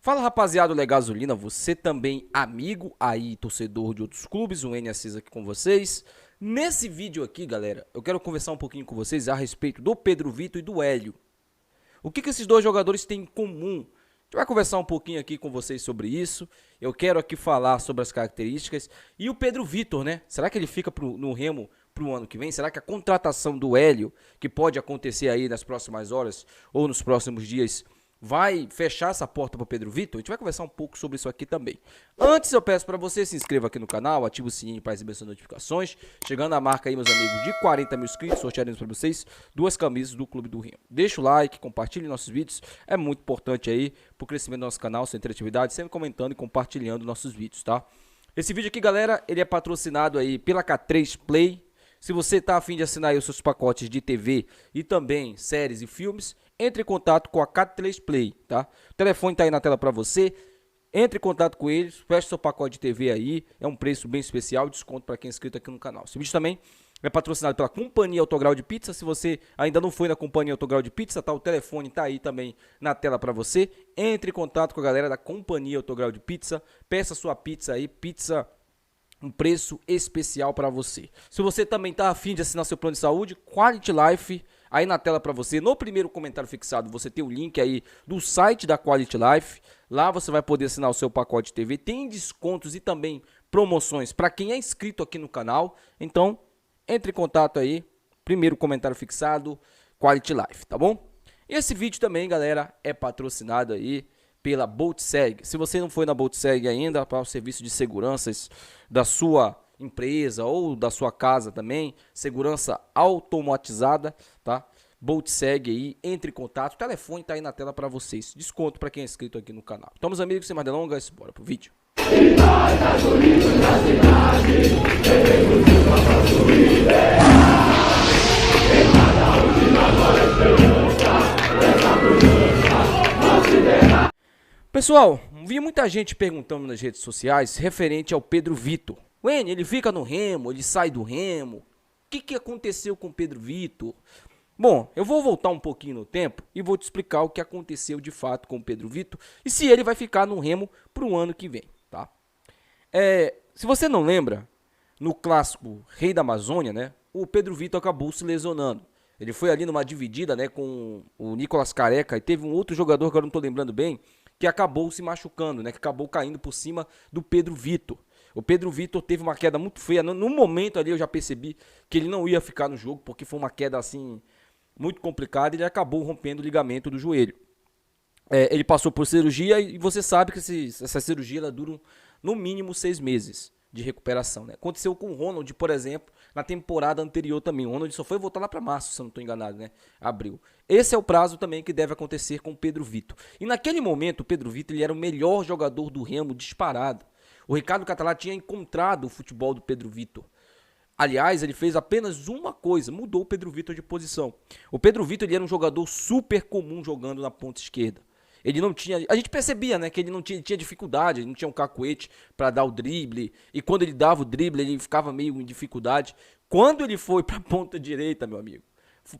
Fala rapaziada do Legasolina, você também amigo aí, torcedor de outros clubes, o N Assis aqui com vocês. Nesse vídeo aqui, galera, eu quero conversar um pouquinho com vocês a respeito do Pedro Vitor e do Hélio. O que esses dois jogadores têm em comum? A gente vai conversar um pouquinho aqui com vocês sobre isso. Eu quero aqui falar sobre as características. E o Pedro Vitor, né? Será que ele fica no Remo pro ano que vem? Será que a contratação do Hélio, que pode acontecer aí nas próximas horas ou nos próximos dias, vai fechar essa porta para o Pedro Vitor? A gente vai conversar um pouco sobre isso aqui também. Antes eu peço para você se inscreva aqui no canal, ative o sininho para receber suas notificações. Chegando a marca aí, meus amigos, de 40 mil inscritos, sortearemos para vocês 2 camisas do Clube do Remo. Deixa o like, compartilhe nossos vídeos, é muito importante aí para o crescimento do nosso canal, sua interatividade, sempre comentando e compartilhando nossos vídeos, tá? Esse vídeo aqui, galera, ele é patrocinado aí pela K3 Play. Se você tá a fim de assinar aí os seus pacotes de TV e também séries e filmes, entre em contato com a K3 Play, tá? O telefone tá aí na tela para você. Entre em contato com eles, feche seu pacote de TV aí, é um preço bem especial, desconto para quem é inscrito aqui no canal. Esse vídeo também é patrocinado pela Companhia Autograu de Pizza. Se você ainda não foi na Companhia Autograu de Pizza, tá? O telefone tá aí também na tela para você. Entre em contato com a galera da Companhia Autograu de Pizza, peça sua pizza aí, pizza um preço especial para você. Se você também tá afim de assinar seu plano de saúde, Quality Life, aí na tela para você, no primeiro comentário fixado, você tem o link aí do site da Quality Life. Lá você vai poder assinar o seu pacote de TV, tem descontos e também promoções para quem é inscrito aqui no canal. Então, entre em contato aí, primeiro comentário fixado, Quality Life, tá bom? E esse vídeo também, galera, é patrocinado aí pela Boltseg. Se você não foi na Boltseg ainda, para o serviço de seguranças da sua empresa ou da sua casa também, segurança automatizada, tá? Boltseg aí, entre em contato, o telefone tá aí na tela para vocês. Desconto para quem é inscrito aqui no canal. Então, meus amigos, sem mais delongas, bora pro vídeo. Pessoal, vi muita gente perguntando nas redes sociais referente ao Pedro Vitor. Wayne, ele fica no Remo, ele sai do Remo. O que aconteceu com o Pedro Vitor? Bom, eu vou voltar um pouquinho no tempo e vou te explicar o que aconteceu de fato com o Pedro Vitor e se ele vai ficar no Remo para o ano que vem, tá? Se você não lembra, no clássico Rei da Amazônia, né, o Pedro Vitor acabou se lesionando. Ele foi ali numa dividida, né, com o Nicolas Careca e teve um outro jogador que eu não estou lembrando bem, que acabou se machucando, né, que acabou caindo por cima do Pedro Vitor. O Pedro Vitor teve uma queda muito feia. No momento ali eu já percebi que ele não ia ficar no jogo, porque foi uma queda assim muito complicada e ele acabou rompendo o ligamento do joelho. Ele passou por cirurgia e você sabe que essa cirurgia ela dura no mínimo 6 meses de recuperação, né? Aconteceu com o Ronald, por exemplo, na temporada anterior também. O Ronald só foi voltar lá para março, se eu não estou enganado, né? Abril. Esse é o prazo também que deve acontecer com o Pedro Vitor. E naquele momento, o Pedro Vitor ele era o melhor jogador do Remo disparado. O Ricardo Catalá tinha encontrado o futebol do Pedro Vitor. Aliás, ele fez apenas uma coisa, mudou o Pedro Vitor de posição. O Pedro Vitor ele era um jogador super comum jogando na ponta esquerda. Ele não tinha, a gente percebia, né, que ele não tinha dificuldade, ele não tinha um cacuete para dar o drible, e quando ele dava o drible, ele ficava meio em dificuldade. Quando ele foi para a ponta direita, meu amigo,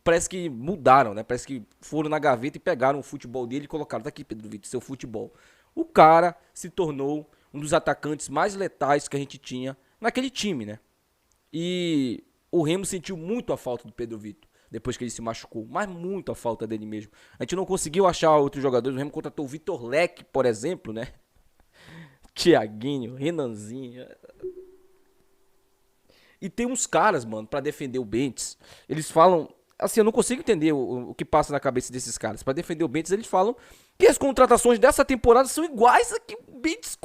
parece que mudaram, né? Parece que foram na gaveta e pegaram o futebol dele e colocaram, tá aqui, Pedro Vitor, seu futebol. O cara se tornou um dos atacantes mais letais que a gente tinha naquele time, né? E o Remo sentiu muito a falta do Pedro Vitor depois que ele se machucou, mas muito a falta dele mesmo. A gente não conseguiu achar outros jogadores. O Remo contratou o Vitor Leque, por exemplo, né? Thiaguinho, Renanzinho. E tem uns caras, mano, pra defender o Bentes. Eles falam, assim, eu não consigo entender o que passa na cabeça desses caras. Pra defender o Bentes, eles falam que as contratações dessa temporada são iguais a que o Bentes...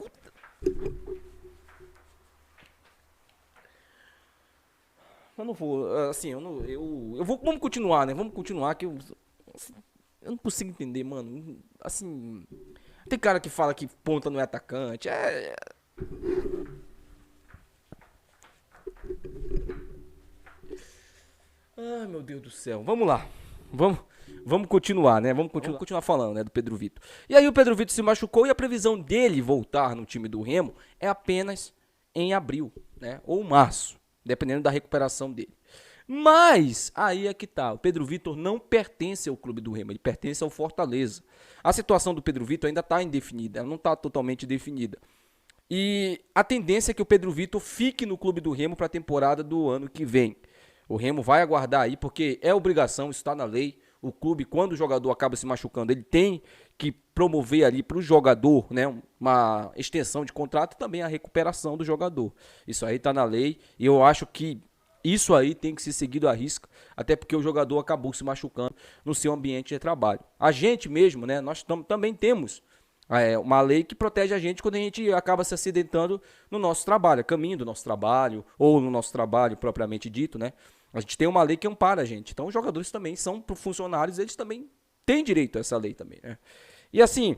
Eu não vou, assim, vamos continuar, né? Vamos continuar que eu não consigo entender, mano. Assim, tem cara que fala que ponta não é atacante. Ai, meu Deus do céu. Vamos lá. Vamos continuar, né? Vamos continuar falando, né, do Pedro Vitor. E aí o Pedro Vitor se machucou e a previsão dele voltar no time do Remo é apenas em abril, né? Ou março, dependendo da recuperação dele. Mas, aí é que tá, o Pedro Vitor não pertence ao clube do Remo, ele pertence ao Fortaleza. A situação do Pedro Vitor ainda está indefinida, ela não está totalmente definida. E a tendência é que o Pedro Vitor fique no clube do Remo para a temporada do ano que vem. O Remo vai aguardar aí, porque é obrigação, está na lei. O clube, quando o jogador acaba se machucando, ele tem que promover ali para o jogador, né, uma extensão de contrato e também a recuperação do jogador. Isso aí está na lei e eu acho que isso aí tem que ser seguido à risca, até porque o jogador acabou se machucando no seu ambiente de trabalho. A gente mesmo, né, nós também temos uma lei que protege a gente quando a gente acaba se acidentando no nosso trabalho, a caminho do nosso trabalho, ou no nosso trabalho propriamente dito, né? A gente tem uma lei que ampara a gente. Então os jogadores também são funcionários, eles também têm direito a essa lei também, né? E assim,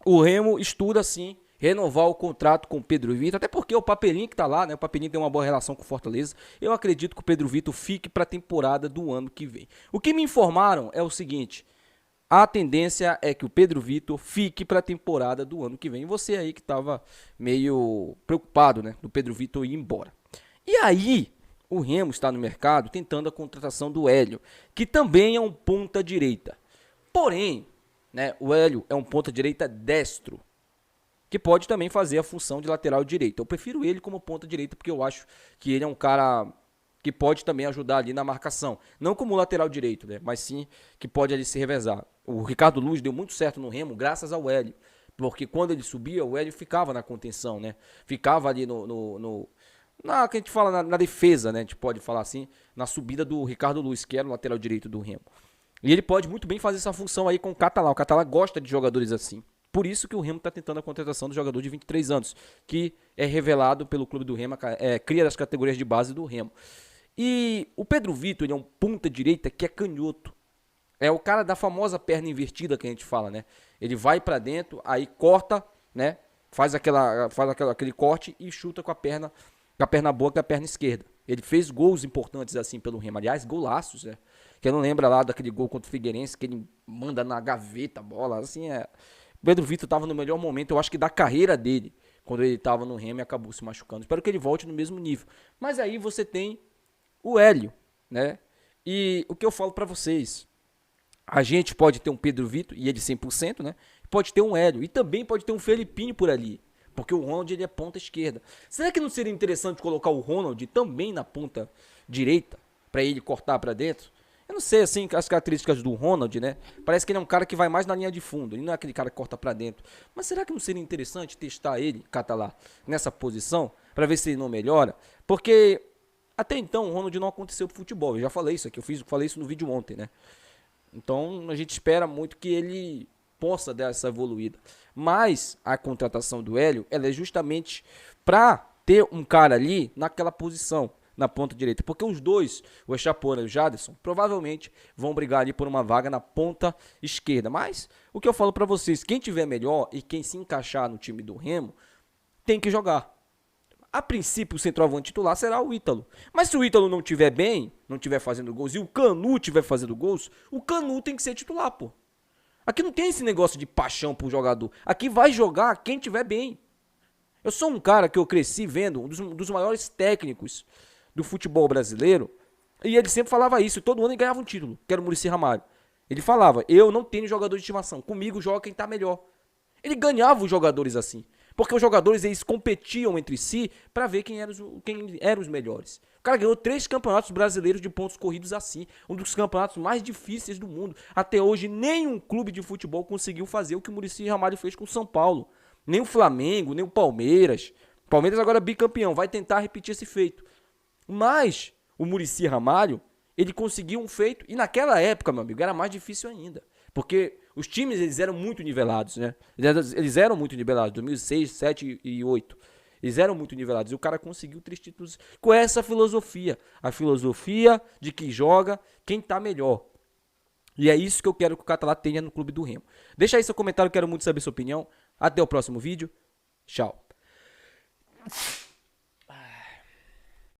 o Remo estuda sim renovar o contrato com o Pedro Vitor, até porque o Papelinho que tá lá, né? O Papelinho tem uma boa relação com o Fortaleza. Eu acredito que o Pedro Vitor fique para a temporada do ano que vem. O que me informaram é o seguinte: a tendência é que o Pedro Vitor fique para a temporada do ano que vem. E você aí que estava meio preocupado, né, do Pedro Vitor ir embora. E aí, o Remo está no mercado tentando a contratação do Hélio, que também é um ponta-direita. Porém, né, o Hélio é um ponta-direita destro, que pode também fazer a função de lateral direito. Eu prefiro ele como ponta-direita porque eu acho que ele é um cara que pode também ajudar ali na marcação. Não como lateral direito, né? Mas sim que pode ali se revezar. O Ricardo Luz deu muito certo no Remo graças ao Hélio. Porque quando ele subia, o Hélio ficava na contenção, né? Ficava ali que a gente fala na defesa, né? A gente pode falar assim, na subida do Ricardo Luz, que era o lateral direito do Remo. E ele pode muito bem fazer essa função aí com o Catalá. O Catalá gosta de jogadores assim. Por isso que o Remo está tentando a contratação do jogador de 23 anos, que é revelado pelo clube do Remo, cria das categorias de base do Remo. E o Pedro Vitor, ele é um ponta-direita que é canhoto. É o cara da famosa perna invertida que a gente fala, né? Ele vai pra dentro, aí corta, né? Faz aquele corte e chuta com a perna boa, com a perna esquerda. Ele fez gols importantes assim pelo Remo. Aliás, golaços, né? Quem não lembra lá daquele gol contra o Figueirense, que ele manda na gaveta a bola, assim, O Pedro Vitor estava no melhor momento, eu acho que da carreira dele, quando ele estava no Remo e acabou se machucando. Espero que ele volte no mesmo nível. Mas aí você tem o Hélio, né? E o que eu falo pra vocês, a gente pode ter um Pedro Vitor, e ele 100%, né? Pode ter um Hélio, e também pode ter um Felipinho por ali, porque o Ronald ele é ponta esquerda. Será que não seria interessante colocar o Ronald também na ponta direita, pra ele cortar pra dentro? Eu não sei, assim, as características do Ronald, né? Parece que ele é um cara que vai mais na linha de fundo. Ele não é aquele cara que corta pra dentro. Mas será que não seria interessante testar ele, Catalá, nessa posição? Pra ver se ele não melhora? Porque até então o Ronald não aconteceu pro futebol. Eu já falei isso aqui. Falei isso no vídeo ontem, né? Então a gente espera muito que ele possa dar essa evoluída. Mas a contratação do Hélio, ela é justamente pra ter um cara ali naquela posição, na ponta direita, porque os dois, o Echapona e o Jaderson, provavelmente vão brigar ali por uma vaga na ponta esquerda. Mas o que eu falo pra vocês, quem tiver melhor e quem se encaixar no time do Remo, tem que jogar. A princípio o centroavante titular será o Ítalo. Mas se o Ítalo não tiver bem, não tiver fazendo gols, e o Canu tiver fazendo gols, o Canu tem que ser titular, pô. Aqui não tem esse negócio de paixão pro jogador. Aqui vai jogar quem tiver bem. Eu sou um cara que eu cresci vendo, um dos maiores técnicos do futebol brasileiro, e ele sempre falava isso, e todo ano ele ganhava um título, que era o Muricy Ramalho. Ele falava, eu não tenho jogador de estimação, comigo joga quem tá melhor. Ele ganhava os jogadores assim, porque os jogadores eles competiam entre si para ver quem eram os melhores. O cara ganhou 3 campeonatos brasileiros de pontos corridos assim, um dos campeonatos mais difíceis do mundo. Até hoje nenhum clube de futebol conseguiu fazer o que o Muricy Ramalho fez com o São Paulo. Nem o Flamengo, nem o Palmeiras. O Palmeiras agora é bicampeão, vai tentar repetir esse feito. Mas o Muricy Ramalho, ele conseguiu um feito, e naquela época, meu amigo, era mais difícil ainda. Porque os times, eles eram muito nivelados, né? Eles eram muito nivelados, 2006, 2007 e 2008. Eles eram muito nivelados, e o cara conseguiu 3 títulos com essa filosofia. A filosofia de que joga quem tá melhor. E é isso que eu quero que o Catalá tenha no clube do Remo. Deixa aí seu comentário, quero muito saber sua opinião. Até o próximo vídeo. Tchau.